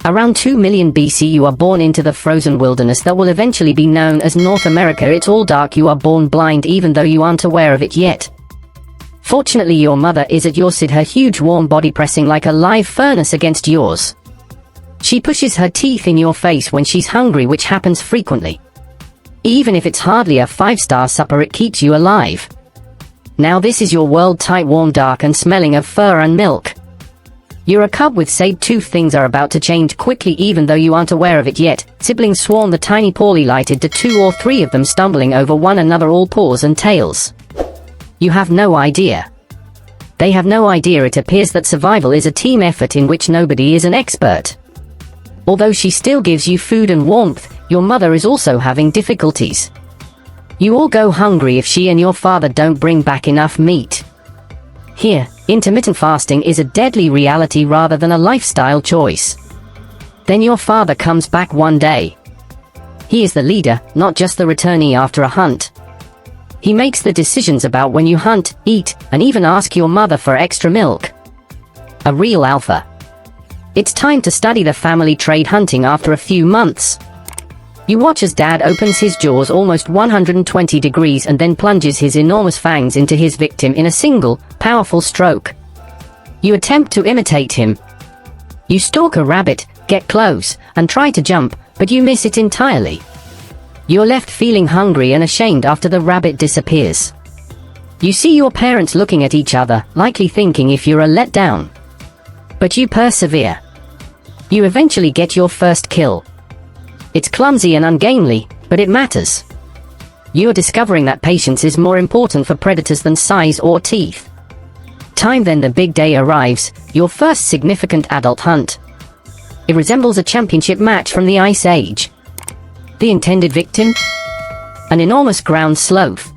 Around 2 million BC you are born into the frozen wilderness that will eventually be known as North America. It's all dark, you are born blind even though you aren't aware of it yet. Fortunately your mother is at your side, her huge warm body pressing like a live furnace against yours. She pushes her teeth in your face when she's hungry, which happens frequently. Even if it's hardly a 5-star supper, it keeps you alive. Now this is your world, tight, warm, dark and smelling of fur and milk. You're a cub with saber-tooth. Things are about to change quickly even though you aren't aware of it yet. Siblings swarm the tiny poorly lighted to 2 or 3 of them stumbling over one another, all paws and tails. You have no idea. They have no idea. It appears that survival is a team effort in which nobody is an expert. Although she still gives you food and warmth, your mother is also having difficulties. You all go hungry if she and your father don't bring back enough meat. Here, intermittent fasting is a deadly reality rather than a lifestyle choice. Then your father comes back one day. He is the leader, not just the returnee after a hunt. He makes the decisions about when you hunt, eat, and even ask your mother for extra milk. A real alpha. It's time to study the family trade, hunting after a few months. You watch as Dad opens his jaws almost 120 degrees and then plunges his enormous fangs into his victim in a single, powerful stroke. You attempt to imitate him. You stalk a rabbit, get close, and try to jump, but you miss it entirely. You're left feeling hungry and ashamed after the rabbit disappears. You see your parents looking at each other, likely thinking if you're a letdown. But you persevere. You eventually get your first kill. It's clumsy and ungainly, but it matters. You're discovering that patience is more important for predators than size or teeth. Then the big day arrives, your first significant adult hunt. It resembles a championship match from the Ice Age. The intended victim? An enormous ground sloth.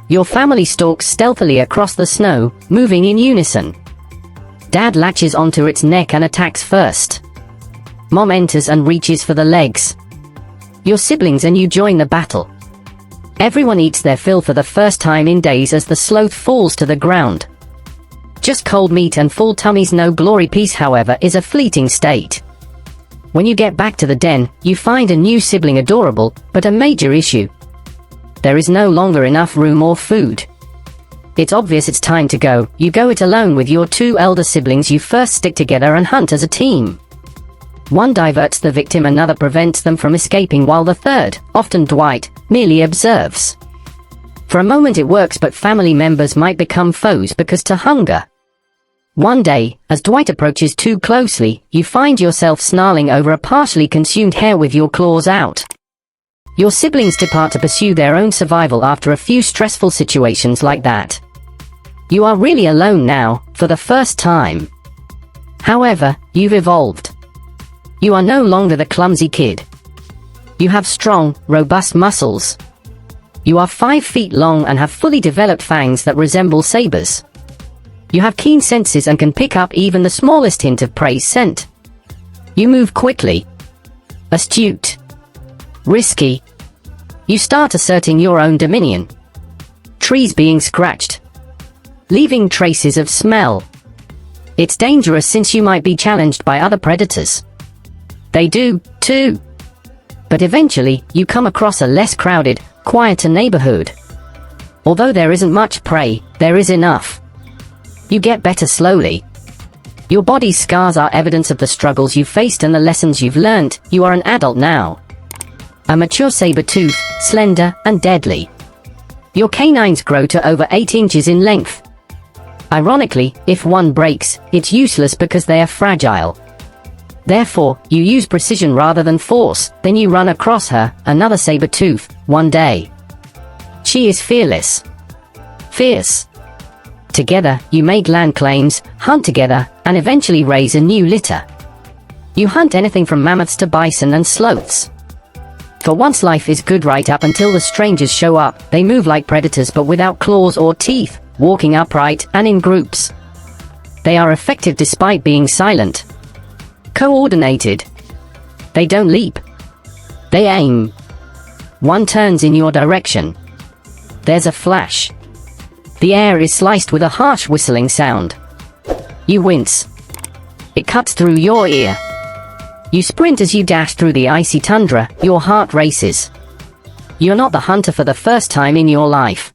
Your family stalks stealthily across the snow, moving in unison. Dad latches onto its neck and attacks first. Mom enters and reaches for the legs. Your siblings and you join the battle. Everyone eats their fill for the first time in days as the sloth falls to the ground. Just cold meat and full tummies. No glory. Peace, however, is a fleeting state. When you get back to the den, you find a new sibling, adorable, but a major issue. There is no longer enough room or food. It's obvious it's time to go. You go it alone with your 2 elder siblings. You first stick together and hunt as a team. One diverts the victim, another prevents them from escaping, while the third, often Dwight, merely observes. For a moment it works, but family members might become foes because to hunger. One day, as Dwight approaches too closely, you find yourself snarling over a partially consumed hair with your claws out. Your siblings depart to pursue their own survival after a few stressful situations like that. You are really alone now, for the first time. However, you've evolved. You are no longer the clumsy kid. You have strong, robust muscles. You are 5 feet long and have fully developed fangs that resemble sabers. You have keen senses and can pick up even the smallest hint of prey's scent. You move quickly. Astute. Risky. You start asserting your own dominion. Trees being scratched. Leaving traces of smell. It's dangerous since you might be challenged by other predators. They do, too. But eventually, you come across a less crowded, quieter neighborhood. Although there isn't much prey, there is enough. You get better slowly. Your body's scars are evidence of the struggles you've faced and the lessons you've learned. You are an adult now. A mature saber-tooth, slender and deadly. Your canines grow to over 8 inches in length. Ironically, if one breaks, it's useless because they are fragile. Therefore, you use precision rather than force. Then you run across her, another saber-tooth, one day. She is fearless. Fierce. Together, you make land claims, hunt together, and eventually raise a new litter. You hunt anything from mammoths to bison and sloths. For once life is good right up until the strangers show up. They move like predators but without claws or teeth, walking upright and in groups. They are effective despite being silent. Coordinated. They don't leap. They aim. One turns in your direction. There's a flash. The air is sliced with a harsh whistling sound. You wince. It cuts through your ear. You sprint as you dash through the icy tundra, your heart races. You're not the hunter for the first time in your life.